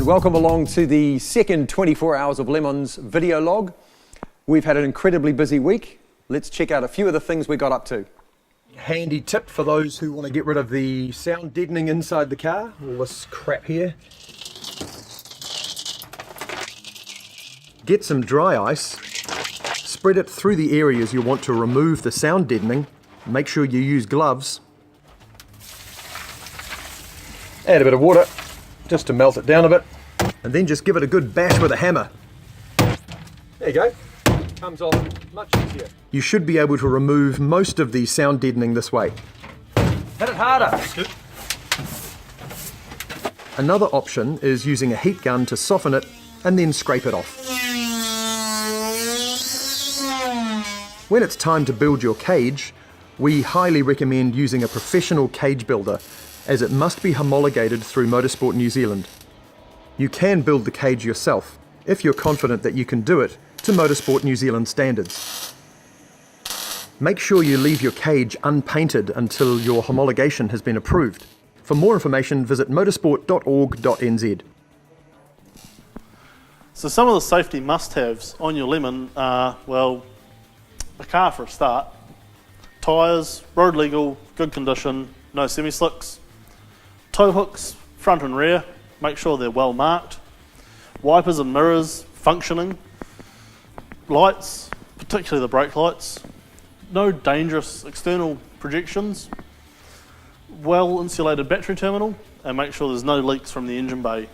welcome along to the second 24 hours of Lemons video log. We've had an incredibly busy week. Let's check out a few of the things we got up to. Handy tip for those who want to get rid of the sound deadening inside the car, all this crap here. Get some dry ice, spread it through the areas you want to remove the sound deadening. Make sure you use gloves. Add a bit of water just to melt it down a bit, and then just give it a good bash with a hammer. There you go. Comes off much easier. You should be able to remove most of the sound deadening this way. Hit it harder. That's good. Another option is using a heat gun to soften it and then scrape it off. When it's time to build your cage, we highly recommend using a professional cage builder, as it must be homologated through Motorsport New Zealand. You can build the cage yourself, if you're confident that you can do it to Motorsport New Zealand standards. Make sure you leave your cage unpainted until your homologation has been approved. For more information, visit motorsport.org.nz. So some of the safety must-haves on your Lemon are, well, a car for a start, tyres, road legal, good condition, no semi-slicks, tow hooks, front and rear, make sure they're well marked, wipers and mirrors functioning, lights, particularly the brake lights, no dangerous external projections, well insulated battery terminal, and make sure there's no leaks from the engine bay.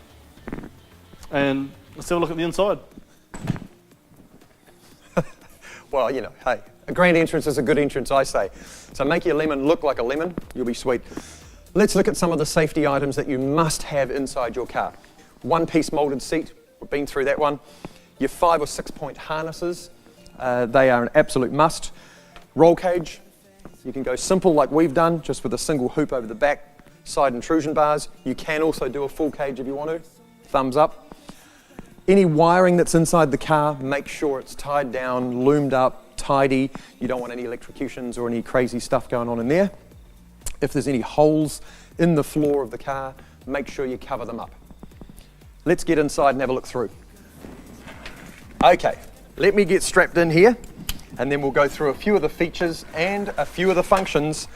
And let's have a look at the inside. Well, you know, hey, a grand entrance is a good entrance, I say. So make your Lemon look like a lemon, you'll be sweet. Let's look at some of the safety items that you must have inside your car. One-piece molded seat, we've been through that one. Your 5 or 6 point harnesses, they are an absolute must. Roll cage, you can go simple like we've done, just with a single hoop over the back. Side intrusion bars, you can also do a full cage if you want to. Thumbs up. Any wiring that's inside the car, make sure it's tied down, loomed up, tidy. You don't want any electrocutions or any crazy stuff going on in there. If there's any holes in the floor of the car, make sure you cover them up. Let's get inside and have a look through. Okay, let me get strapped in here, and then we'll go through a few of the features and a few of the functions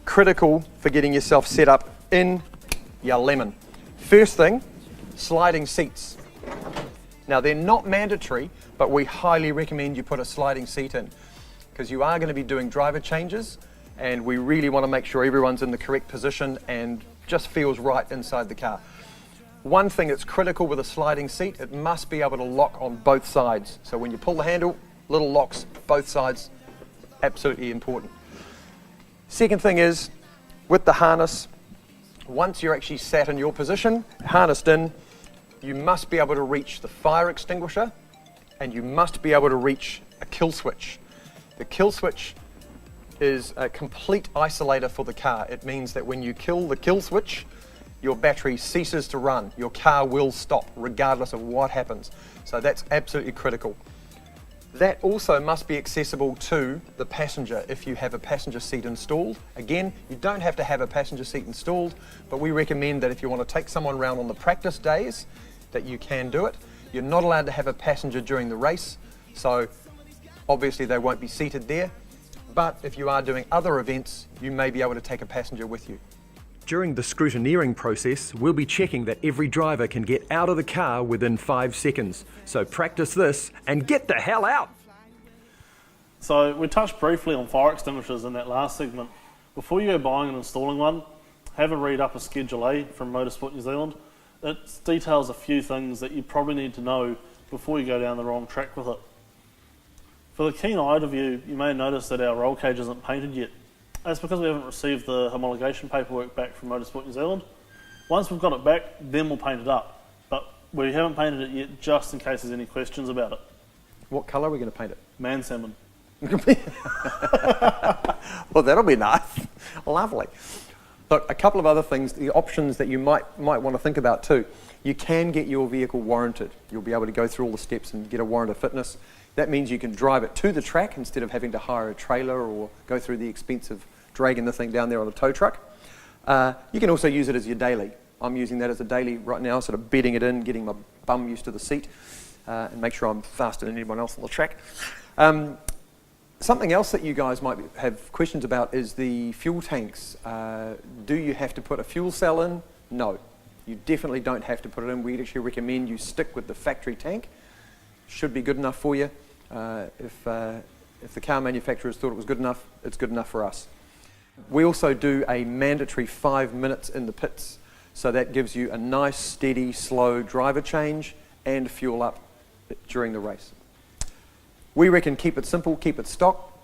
critical for getting yourself set up in your Lemon. First thing, sliding seats. Now they're not mandatory, but we highly recommend you put a sliding seat in, because you are going to be doing driver changes, and we really want to make sure everyone's in the correct position and just feels right inside the car. One thing that's critical with a sliding seat, it must be able to lock on both sides. So when you pull the handle, little locks both sides, absolutely important. Second thing is, with the harness, once you're actually sat in your position, harnessed in, you must be able to reach the fire extinguisher, and you must be able to reach a kill switch. The kill switch is a complete isolator for the car. It means that when you kill the kill switch, your battery ceases to run. Your car will stop regardless of what happens. So that's absolutely critical. That also must be accessible to the passenger if you have a passenger seat installed. Again, you don't have to have a passenger seat installed, but we recommend that if you want to take someone around on the practice days, that you can do it. You're not allowed to have a passenger during the race, so obviously they won't be seated there. But if you are doing other events, you may be able to take a passenger with you. During the scrutineering process, we'll be checking that every driver can get out of the car within 5 seconds. So practice this and get the hell out! So we touched briefly on fire extinguishers in that last segment. Before you go buying and installing one, have a read up a Schedule A from Motorsport New Zealand. It details a few things that you probably need to know before you go down the wrong track with it. For the keen-eyed of you, you may notice that our roll cage isn't painted yet. That's because we haven't received the homologation paperwork back from Motorsport New Zealand. Once we've got it back, then we'll paint it up. But we haven't painted it yet, just in case there's any questions about it. What colour are we going to paint it? Man salmon. Well, that'll be nice. Lovely. Look, a couple of other things, the options that you might want to think about too. You can get your vehicle warranted. You'll be able to go through all the steps and get a warrant of fitness. That means you can drive it to the track instead of having to hire a trailer or go through the expense of dragging the thing down there on a tow truck. You can also use it as your daily. I'm using that as a daily right now, sort of bedding it in, getting my bum used to the seat, and make sure I'm faster than anyone else on the track. Something else that you guys might have questions about is the fuel tanks. Do you have to put a fuel cell in? No, you definitely don't have to put it in. We'd actually recommend you stick with the factory tank. Should be good enough for you. If the car manufacturers thought it was good enough, it's good enough for us. We also do a mandatory 5 minutes in the pits, so that gives you a nice, steady, slow driver change and fuel up during the race. We reckon keep it simple, keep it stock,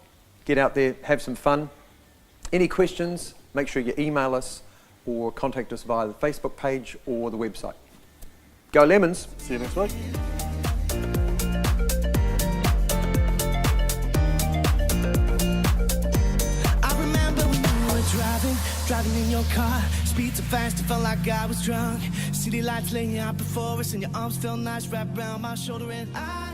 get out there, have some fun. Any questions, make sure you email us or contact us via the Facebook page or the website. Go Lemons! See you next week. Driving in your car, speed too fast, it felt like I was drunk. City lights laying out before us, and your arms felt nice wrapped around my shoulder, and I